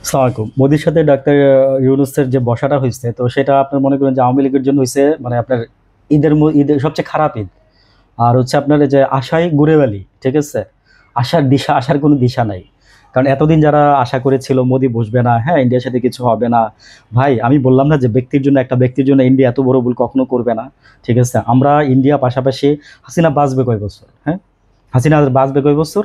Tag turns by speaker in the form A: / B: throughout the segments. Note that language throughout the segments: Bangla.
A: আসসালামু আলাইকুম। মোদির সাথে ডাক্তার ইউনূসের যে বসাটা হইছে, তো সেটা আপনার মনে করেন যে আওয়ামী লীগের জন্য হইছে মানে আপনার ঈদের সবচেয়ে খারাপ ঈদ। আর হচ্ছে আপনার এই যে আশায় ঘুরে বালি, ঠিক আছে? আশার কোনো দিশা নাই। কারণ এতদিন যারা আশা করেছিল মোদি বসবে না, হ্যাঁ, ইন্ডিয়ার সাথে কিছু হবে না। ভাই আমি বললাম না যে একটা ব্যক্তির জন্য ইন্ডিয়া এত বড় ভুল কখনো করবে না, ঠিক আছে? আমরা ইন্ডিয়া পাশাপাশি হাসিনা বাঁচবে কয় বছর, হ্যাঁ? হাসিনা বাঁচবে কয় বছর?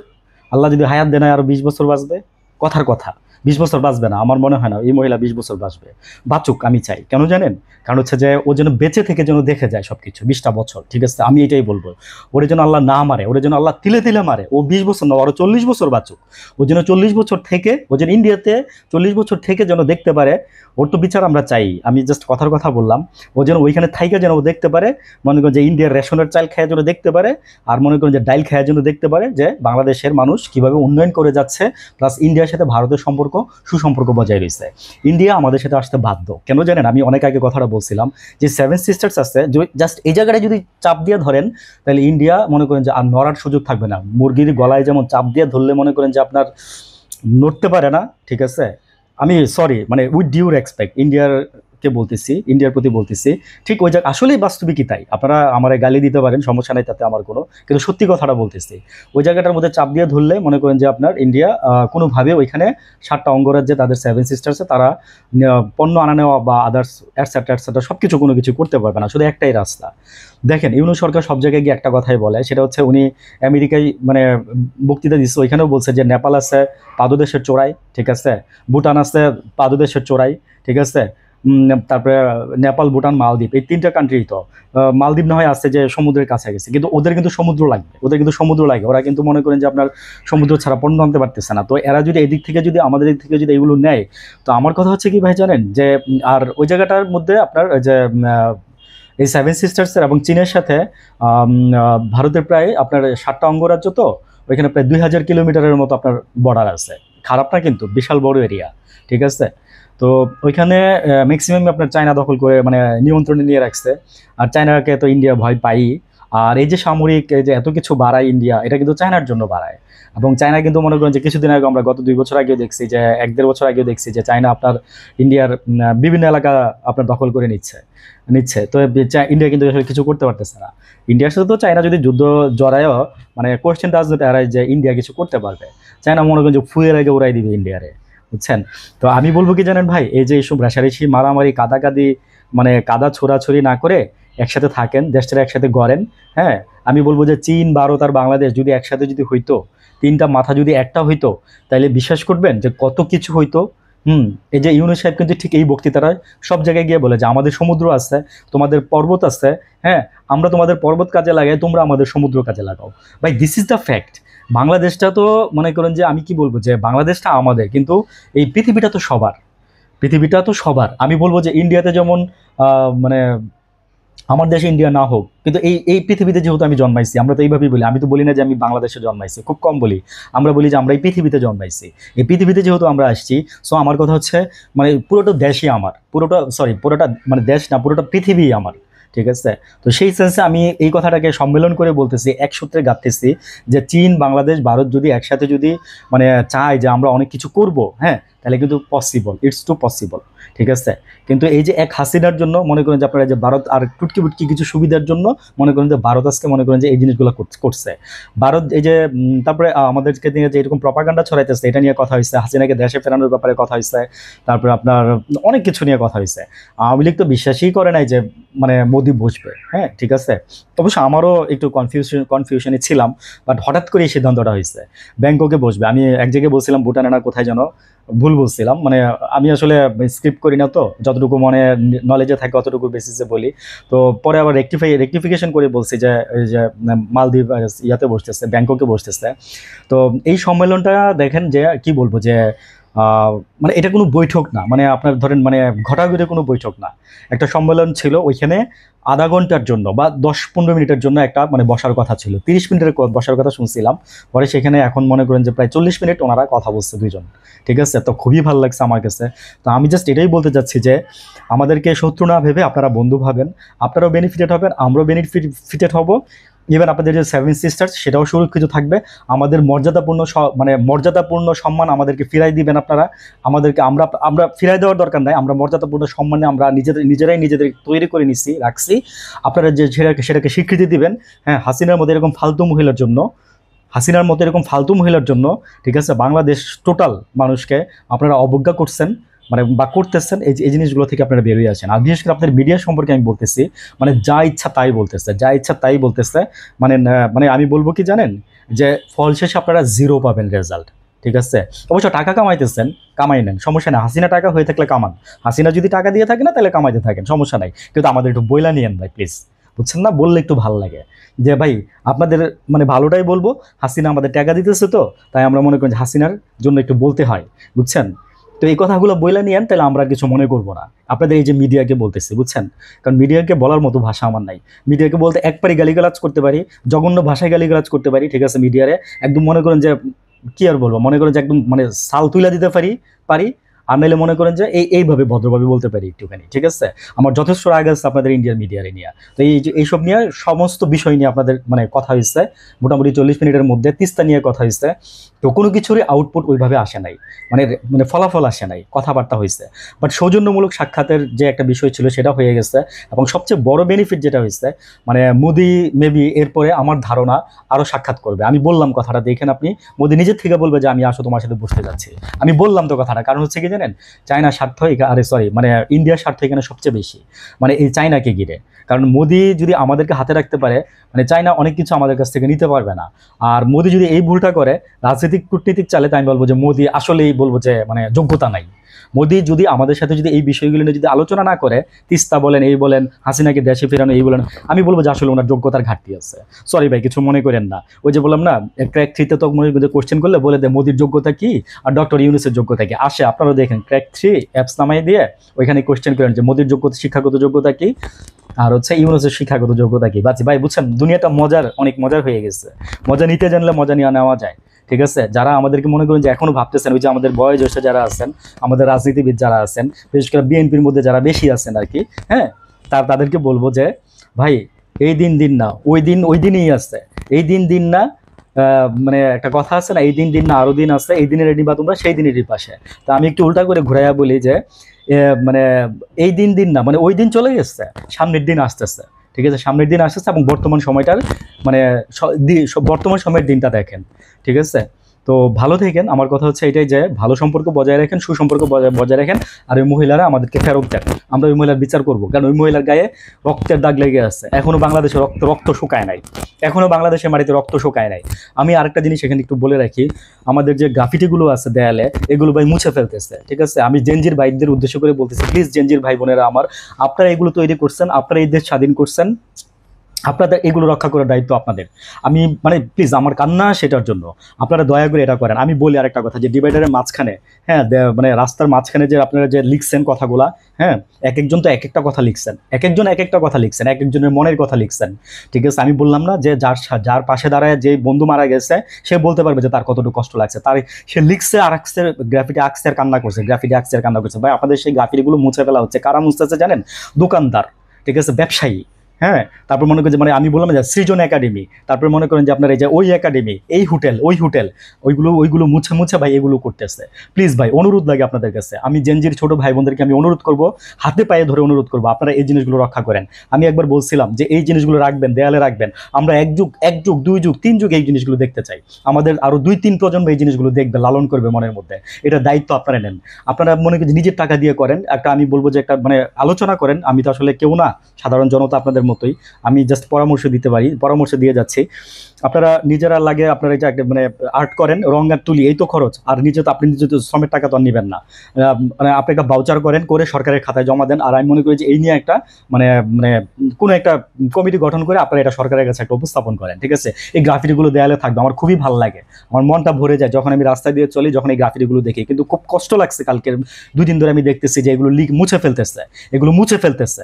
A: আল্লাহ যদি হায়াত দেয় না আরো 20 বছর বাঁচবে। কথার কথা, 20 বছর বাঁচবে না, আমার মনে হয় না এই মহিলা 20 বছর বাঁচবে। বাঁচুক, আমি চাই। কেন জানেন? কারণ হচ্ছে যে ও যেন বেঁচে থেকে যেন দেখে যায় সবকিছু 20টা বছর, ঠিক আছে? আমি এটাই বলবো। ওরে যেন আল্লাহ না মারে, ওরে যেন আল্লাহ তিলে তিলে মারে। ও 20 বছর না, আরো 40 বছর বাঁচুক। ও যেন 40 বছর থেকে, ও যেন ইন্ডিয়াতে 40 বছর থেকে যেন দেখতে পারে। ওর তো বিচার আমরা চাই, আমি জাস্ট কথার কথা বললাম। ও যেন ওইখানে থাইকা যেন ও দেখতে পারে, মনে করেন যে ইন্ডিয়ার রেশনের চাল খায় যেন দেখতে পারে। আর মনে করেন যে ডাইল খায় যেন দেখতে পারে যে বাংলাদেশের মানুষ কিভাবে উন্নয়ন করে যাচ্ছে, প্লাস ইন্ডিয়ার সাথে ভারতের সম্পর্ক, সুসম্পর্ক বজায় রয়েছে। ইন্ডিয়া আমাদের সাথে আসতে বাধ্য। কেন জানেন? আমি অনেক আগে কথাটা বলছিলাম যে সেভেন সিস্টার্স আছে, জাস্ট এই জায়গাটা যদি চাপ দিয়ে ধরেন, তাহলে ইন্ডিয়া মনে করেন যে আর নড়ার সুযোগ থাকবে না। মুরগির গলায় যেমন চাপ দিয়ে ধরলে মনে করেন যে আপনার নড়তে পারে না, ঠিক আছে? আমি সরি, মানে উইথ ডিউ রেসপেক্ট ইন্ডিয়ার প্রতি বলতেছি, ঠিক ওই জায়গা আসলেই বাস্তবিকই তাই। আপনারা আমার গালি দিতে পারেন, সমস্যা নাই, তাতে আমার কোনো, কিন্তু সত্যি কথাটা বলতেছি। ওই জায়গাটার মধ্যে চাপ দিয়ে ধরলে মনে করেন যে আপনার ইন্ডিয়া কোনোভাবে ওইখানে 7টা অঙ্গরাজ্যে তাদের সেভেন সিস্টার্সে তারা পণ্য আনা নেওয়া বা আদার্স অ্যাটসেট্রা সব কিছু কোনো কিছু করতে পারবে না। শুধু একটাই রাস্তা। দেখেন, ইউনূস সরকার সব জায়গায় গিয়ে একটা কথাই বলে, সেটা হচ্ছে উনি আমেরিকায় মানে বক্তৃতা দিচ্ছে, ওইখানেও বলছে যে নেপাল আছে পাদদেশের চোরাই, ঠিক আছে? ভুটান আছে পাদদেশের চোরাই, ঠিক আছে? তারপরে নেপাল, ভুটান, মালদ্বীপ, এই 3টা কান্ট্রি তো মালদ্বীপ না হয় আছে যে সমুদ্রের কাছে গেছে, কিন্তু ওদের কিন্তু সমুদ্র লাগবে, ওরা কিন্তু মনে করেন যে আপনার সমুদ্র ছাড়া পণ্য আনতে পারতেছে না। তো এরা যদি এদিক থেকে যদি আমাদের দিক থেকে যদি এগুলো নেয়, তো আমার কথা হচ্ছে কি ভাই জানেন যে আর ওই জায়গাটার মধ্যে আপনার যে এই সেভেন সিস্টার্সের এবং চীনের সাথে ভারতের প্রায় আপনার 7টা অঙ্গরাজ্য, তো ওইখানে প্রায় 2000 কিলোমিটারের মতো আপনার বর্ডার আছে। খারাপ না, কিন্তু বিশাল বড় এরিয়া, ঠিক আছে? তো ওইখানে ম্যাক্সিমাম আপনার চায়না দখল করে মানে নিয়ন্ত্রণে নিয়ে রাখছে। আর চায়নাকে তো ইন্ডিয়া ভয় পাই। আর এই যে সামরিক এই যে এত কিছু বাড়ায় ইন্ডিয়া, এটা কিন্তু চায়নার জন্য বাড়ায়। এবং চায়না কিন্তু মনে করেন যে কিছুদিন আগে, আমরা গত 2 বছর আগেও দেখছি যে 1-1.5 বছর আগেও দেখছি যে চায়না আপনার ইন্ডিয়ার বিভিন্ন এলাকা আপনার দখল করে নিচ্ছে। তো ইন্ডিয়া কিন্তু আসলে কিছু করতে পারতেছে না। ইন্ডিয়ার সাথে তো চায়না যদি যুদ্ধ জড়ায়ও, মানে কোয়েশ্চেন ডাজ নট অ্যারাইজ যে ইন্ডিয়া কিছু করতে পারবে। চায়না মনে করেন যে ফুয়ের আগে উড়াই দিবে ইন্ডিয়ারে, বুঝছেন? তো আমি বলবো কি জানেন ভাই, এই যে এইসব রেশারেশি, মারামারি, কাদাকাদি, মানে কাদা ছোড়াছড়ি না করে একসাথে থাকেন, দেশটা একসাথে গড়েন। হ্যাঁ, আমি বলবো যে চীন, ভারত আর বাংলাদেশ যদি একসাথে যদি হইতো, 3টা মাথা যদি একটা হইতো, তাইলে বিশ্বাস করবেন যে কত কিছু হইতো। এই যে ইউনূস সাহেব কিন্তু ঠিক এই বক্তৃতাটা সব জায়গায় গিয়ে বলে যে আমাদের সমুদ্র আছে, তোমাদের পর্বত আছে, হ্যাঁ, আমরা তোমাদের পর্বত কাজে লাগাই, তোমরা আমাদের সমুদ্র কাজে লাগাও। ভাই, দিস ইজ দ্য ফ্যাক্ট। বাংলাদেশটা তো মনে করেন যে আমি কি বলবো, যে বাংলাদেশটা আমাদের, কিন্তু এই পৃথিবীটা তো সবার। আমি বলবো যে ইন্ডিয়াতে যেমন মানে আমার দেশে ইন্ডিয়া না হোক, কিন্তু এই এই পৃথিবীতে যেহেতু আমি জন্মাইছি, আমরা তো এইভাবেই বলি। আমি তো বলি না যে আমি বাংলাদেশে জন্মাইছি, খুব কম বলি। আমরা বলি যে আমরা এই পৃথিবীতে জন্মাইছি। এই পৃথিবীতে যেহেতু আমরা আসছি, সো আমার কথা হচ্ছে মানে পুরোটা দেশই আমার, পুরোটা মানে দেশ না, পুরোটা পৃথিবী আমার, ঠিক আছে? তো সেই সেন্সে আমি এই কথাটাকে সম্মেলন করে বলতেছি, এক সূত্রে গাঁথতেছি যে চীন, বাংলাদেশ, ভারত যদি একসাথে যদি মানে চায় যে আমরা অনেক কিছু করব, হ্যাঁ, তাহলে কিন্তু পসিবল, ইটস টু পসিবল, ঠিক আছে? কিন্তু এই যে এক হাসিনার জন্য মনে করেন যে আপনারা যে ভারত আর টুটকি বুটকি কিছু সুবিধার জন্য মনে করেন যে ভারত আজকে মনে করেন যে এই জিনিসগুলো করছে। ভারত এই যে তারপরে আমাদেরকে নিয়ে যে এরকম প্রপাগান্ডা ছড়াইতেছে, এটা নিয়ে কথা হয়েছে, হাসিনাকে দেশে ফেরানোর ব্যাপারে কথা হয়েছে, তারপরে আপনার অনেক কিছু নিয়ে কথা হয়েছে। আওয়ামী লীগ তো বিশ্বাসই করে নাই যে মানে মোদি বসবে, হ্যাঁ, ঠিক আছে? অবশ্য আমারও একটু কনফিউশনে ছিলাম, বাট হঠাৎ করে এই সিদ্ধান্তটা হয়েছে ব্যাংককে বসবে। আমি এক জায়গায় বলছিলাম ভুটানে না কোথায় যেন, ভুল বলছিলাম। মানে আমি আসলে স্ক্রিপ্ট করি না, তো যতটুকু মনে নলেজে থাকে অতটুকু বেসিসে বলি। তো পরে আবার রেকটিফিকেশন করে বলছি যে এই যে মালদ্বীপ ইয়াতে বসতেছে, ব্যাংককে বসতেছে। তো এই সম্মেলনটা দেখেন যে কি বলবো যে মানে এটা কোনো বৈঠক না, মানে আপনার ধরেন মানে ঘটাঘটি কোনো বৈঠক না। একটা সম্মেলন ছিল, ওইখানে আধা ঘন্টার জন্য বা 10-15 মিনিটের জন্য একটা মানে বসার কথা ছিল, 30 মিনিটের বসার কথা শুনছিলাম। পরে সেখানে এখন মনে করেন যে প্রায় 40 মিনিট ওনারা কথা বলছে দুইজন, ঠিক আছে? তো খুবই ভালো লাগছে আমার কাছে। তো আমি জাস্ট এটাই বলতে চাচ্ছি যে আমাদেরকে শত্রু না ভেবে আপনারা বন্ধু ভাবেন, আপনারাও বেনিফিটেড হবেন, আমরাও বেনিফিটেড হব। ইভেন আপনাদের যে সেভেন সিস্টার্স সেটাও সুরক্ষিত থাকবে। আমাদের মর্যাদাপূর্ণ মানে মর্যাদাপূর্ণ সম্মান আমাদেরকে ফিরাই দিবেন আপনারা আমাদেরকে। আমরা আমরা ফিরাই দেওয়ার দরকার নাই, আমরা মর্যাদাপূর্ণ সম্মানে আমরা নিজেরাই নিজেদের তৈরি করে রাখছি। আপনারা যে সেটাকে স্বীকৃতি দিবেন। হ্যাঁ, হাসিনার মতো এরকম ফালতু মহিলার জন্য, ঠিক আছে, বাংলাদেশ টোটাল মানুষকে আপনারা অবজ্ঞা করছেন, মানে বা করতেছেন। এই জিনিসগুলো থেকে আপনারা বেরিয়ে আসেন। আর বিশেষ করে আপনাদের মিডিয়া সম্পর্কে আমি বলতেছি, মানে যা ইচ্ছা তাই বলতেছে। মানে মানে আমি বলবো কি জানেন, যে ফল শেষে আপনারা জিরো পাবেন রেজাল্ট। ঠিক আছে, অবশ্য টাকা কামাইতেছেন, কামাই নেন, সমস্যা নেই। হাসিনা টাকা হয়ে থাকলে কামান, হাসিনা যদি টাকা দিয়ে থাকে না তাহলে কামাইতে থাকেন, সমস্যা নাই। কিন্তু আমাদের একটু বইলা নিয়েন ভাই প্লিজ, বুঝছেন না? বললে একটু ভালো লাগে যে ভাই আপনাদের মানে ভালোটাই বলবো। হাসিনা আমাদের টাকা দিতেছে, তো তাই আমরা মনে করি যে হাসিনার জন্য একটু বলতে হয়, বুঝছেন? তো এই কথাগুলো বইলা নিয়েন, তাহলে আমরা কিছু মনে করবো না। আপনাদের এই যে মিডিয়াকে বলতেছি, বুঝছেন, কারণ মিডিয়াকে বলার মতো ভাষা আমার নাই। মিডিয়াকে বলতে একবারই গালিগালাজ করতে পারি, জঘন্য ভাষায় গালিগালাজ করতে পারি, ঠিক আছে। মিডিয়ারে একদম মনে করেন যে কি আর বলবো, মনে করেন যে একদম মানে সাল তুইলা দিতে পারি। আর নাইলে মনে করেন যে এইভাবে ভদ্রভাবে বলতে পারি একটুখানি, ঠিক আছে। আমার যথেষ্ট রাগ আছে আপনাদের ইন্ডিয়ান মিডিয়ারে নিয়ে। তো এই যে এইসব নিয়ে সমস্ত বিষয় নিয়ে আপনাদের মানে কথা হয়েছে, মোটামুটি 40 মিনিটের মধ্যে তিস্তা নিয়ে কথা হয়েছে। তো কোনো কিছুরই আউটপুট ওইভাবে আসে নাই, মানে মানে ফলাফল আসে নাই, কথাবার্তা হয়েছে। বাট সৌজন্যমূলক সাক্ষাতের যে একটা বিষয় ছিল সেটা হয়ে গেছে। এবং সবচেয়ে বড় বেনিফিট যেটা হয়েছে, মানে মোদি মেবি এরপরে আমার ধারণা আরও সাক্ষাৎ করবে। আমি বললাম কথাটা, দেখেন আপনি, মোদি নিজের থেকে বলবে যে আমি আসো তোমার সাথে বসতে যাচ্ছি। আমি বললাম তো কথাটা, কারণ হচ্ছে কি জানেন, চায়নার স্বার্থ মানে ইন্ডিয়ার স্বার্থ এখানে সবচেয়ে বেশি, মানে এই চায়নাকে ঘিরে। কারণ মোদি যদি আমাদেরকে হাতে রাখতে পারে, মানে চায়না অনেক কিছু আমাদের কাছ থেকে নিতে পারবে না। আর মোদি যদি এই ভুলটা করে, রাজনৈতিক কূটনীতিক চালে, তাই আমি বলবো যে মোদি আসলেই বলবো যে মানে যোগ্যতা নাই। মোদি যদি আমাদের সাথে যদি এই বিষয়গুলো নিয়ে যদি আলোচনা না করে, তিস্তা বলেন, এই বলেন, হাসিনাকে দেশে ফেরানো, এই বলেন, আমি বলবো যে আসলে ওনার যোগ্যতার ঘাটতি আছে। সরি ভাই, কিছু মনে করেন না। ওই যে বললাম না, ক্র্যাক 3-তে তো মনে কোশ্চেন করলে বলে দেয় মোদির যোগ্যতা কি আর ডক্টর ইউনূসের যোগ্যতা কি। আসে, আপনারা দেখেন ক্র্যাক 3 অ্যাপস নামাই দিয়ে ওইখানে কোশ্চেন করেন যে মোদির যোগ্যতা, শিক্ষাগত যোগ্যতা কি, আর হচ্ছে ইউনূসের শিক্ষাগত যোগ্যতা কি। বাচ্চা ভাই, বুঝছেন, দুনিয়াটা অনেক মজার হয়ে গেছে। মজা নিতে জানলে মজা নিয়ে নেওয়া যায়, ঠিক আছে। যারা আমাদেরকে মনে করেন যে এখনো ভাবতেছেন, ওই যে আমাদের বয়োজ্যেষ্ঠ যারা আছেন, আমাদের রাজনীতিবিদ যারা আছেন, বিশেষ করে বিএনপির মধ্যে যারা বেশি আছেন আর কি, হ্যাঁ, তাদেরকে বলবো যে ভাই, এই দিন না ওই দিনই আছে, এই দিন না, মানে একটা কথা আছে না, এই দিন না আরো দিন আছে, এই দিনের রেডি বা তোমরা সেই দিনেরই পাশে। তা আমি একটু উল্টা করে ঘুরাইয়া বলি যে মানে এই দিন না, মানে ওই দিন চলে গেছে, সামনের দিন আসতেছে, ঠিক আছে, সামনের দিন আসতেছে। এবং বর্তমান সময়টার মানে বর্তমান সময়ের দিনটা দেখেন, ঠিক আছে। তো ভালো থাকেন। আমার কথা হচ্ছে এটাই যে ভালো সম্পর্ক বজায় রাখেন, সুসম্পর্ক বজায় রাখেন। আর ওই মহিলারা আমাদেরকে ফেরত দেন, আমরা ওই মহিলার বিচার করবো। কারণ ওই মহিলার গায়ে রক্তের দাগ লেগে আছে, এখনো বাংলাদেশে রক্ত শুকায় নাই, এখনো বাংলাদেশের মাটিতে রক্ত শুকায় নাই। আমি আরেকটা জিনিস এখানে একটু বলে রাখি, আমাদের যে গ্রাফিটিগুলো আছে দেয়ালে, এগুলো ভাই মুছে ফেলতেছে, ঠিক আছে। আমি জেনজির ভাইদের উদ্দেশ্য করে বলতেছি, প্লিজ জেনজির ভাই বোনেরা আমার, আপনারা এগুলো তৈরি করছেন, আপনারা এই দেশ স্বাধীন করছেন, আপনাদের এগুলো রক্ষা করার দায়িত্ব আপনাদের। আমি মানে প্লিজ, আমার কান্না সেটার জন্য, আপনারা দয়া করে এটা করেন। আমি বলি আরেকটা কথা, যে ডিভাইডারের মাঝখানে, হ্যাঁ, মানে রাস্তার মাঝখানে যে আপনারা যে লিখছেন কথাগুলা, হ্যাঁ, এক একজন তো এক একটা কথা লিখছেন, এক একটা কথা লিখছেন, এক একজনের মনের কথা লিখছেন, ঠিক আছে। আমি বললাম না যে যার পাশে দাঁড়ায় যে বন্ধু মারা গেছে, সে বলতে পারবে যে তার কতটুকু কষ্ট লাগছে, তার সে লিখছে আর আঁকছে, গ্রাফিটি আঁকছে আর কান্না করছে, ভাই আপনাদের সেই গ্রাফিটিগুলো মুছে ফেলা হচ্ছে। কারা মুছতেছে জানেন? দোকানদার, ঠিক আছে, ব্যবসায়ী, হ্যাঁ। তারপর মনে করেন যে মানে আমি বললাম যে সৃজন একাডেমি, তারপর মনে করেন যে আপনার এই যে ওই একাডেমি, এই হোটেল, ওইগুলো মুছে ভাই এগুলো করতেছে। প্লিজ ভাই, অনুরোধ লাগে আপনাদের কাছে, আমি জেনজির ছোট ভাই বোনদেরকে আমি অনুরোধ করব, হাতে পায়ে ধরে অনুরোধ করবো, আপনারা এই জিনিসগুলো রক্ষা করেন। আমি একবার বলছিলাম যে এই জিনিসগুলো রাখবেন, দেয়ালে রাখবেন। আমরা এক যুগ 2 যুগ 3 যুগ এই জিনিসগুলো দেখতে চাই। আমাদের আরো 2-3 প্রজন্ম এই জিনিসগুলো দেখবে, লালন করবে মনের মধ্যে। এটা দায়িত্ব আপনারা নেন। আপনারা মনে করেন নিজের টাকা দিয়ে করেন, একটা আমি বলবো যে একটা মানে আলোচনা করেন। আমি তো আসলে কেউ না, সাধারণ জনতা আপনাদের মতোই, আমি জাস্ট পরামর্শ দিতে পারি, পরামর্শ দিয়ে যাচ্ছি। আপনারা নিজেরা লাগে, আপনারা এটা একটা মানে আর্ট করেন, রং আর তুলি, এই তো খরচ। আর আপনি নিজে তো শ্রমের টাকা তো আর নেবেন না, মানে আপনি একটা ভাউচার করেন, করে সরকারের খাতায় জমা দেন। আর আমি মনে করি যে এই নিয়ে একটা মানে মানে কোনো একটা কমিটি গঠন করে আপনারা এটা সরকারের কাছে একটা উপস্থাপন করেন, ঠিক আছে। এই গ্রাফিটিগুলো দেয়ালে থাকবে, আমার খুবই ভালো লাগে, আমার মনটা ভরে যায় যখন আমি রাস্তায় দিয়ে চলি, যখন এই গ্রাফিটিগুলো দেখি। কিন্তু খুব কষ্ট লাগছে, কালকে 2 দিন ধরে আমি দেখতেছি যে এগুলো মুছে ফেলতেছে,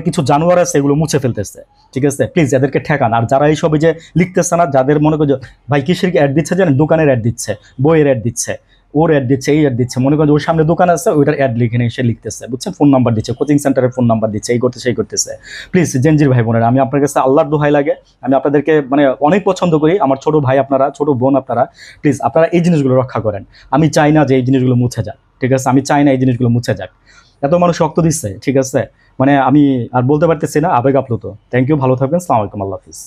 A: কিছু জানোয়ার আছে, এগুলো মুছে ফেলতেছে, ঠিক আছে। প্লিজ এদেরকে ঠেকান। আর যারা এইসব যে লিখতেছে না, যাদের মনে করছে ভাই কিসের অ্যাড দিচ্ছে জানেন, দোকানের অ্যাড দিচ্ছে, বইয়ের অ্যাড দিচ্ছে, ওর অ্যাড দিচ্ছে, এই অ্যাড দিচ্ছে, মনে করেন ওর সামনে দোকান আছে ওইটার অ্যাড লিখে নিয়ে এসে লিখতেছে, বুঝছেন, ফোন নাম্বার দিচ্ছে, কোচিং সেন্টারের ফোন নাম্বার দিচ্ছে, এই করতেছে এই করতেছে। প্লিজ জেনজির ভাই বোনেরা, আমি আপনার কাছে আল্লাহর দোহাই লাগে, আমি আপনাদেরকে মানে অনেক পছন্দ করি, আমার ছোট ভাই আপনারা, ছোট বোন আপনারা, প্লিজ আপনারা এই জিনিসগুলো রক্ষা করেন। আমি চাই না যে এই জিনিসগুলো মুছে যাক, ঠিক আছে, আমি চাই না এই জিনিসগুলো মুছে যাক। এত মানুষ রক্ত দিচ্ছে, ঠিক আছে, মানে আমি আর বলতে পারতেছি না, আবেগ আপ্লুত। থ্যাংক ইউ, ভালো থাকবেন, সালাম আলাইকুম, আল্লাহ হাফিজ।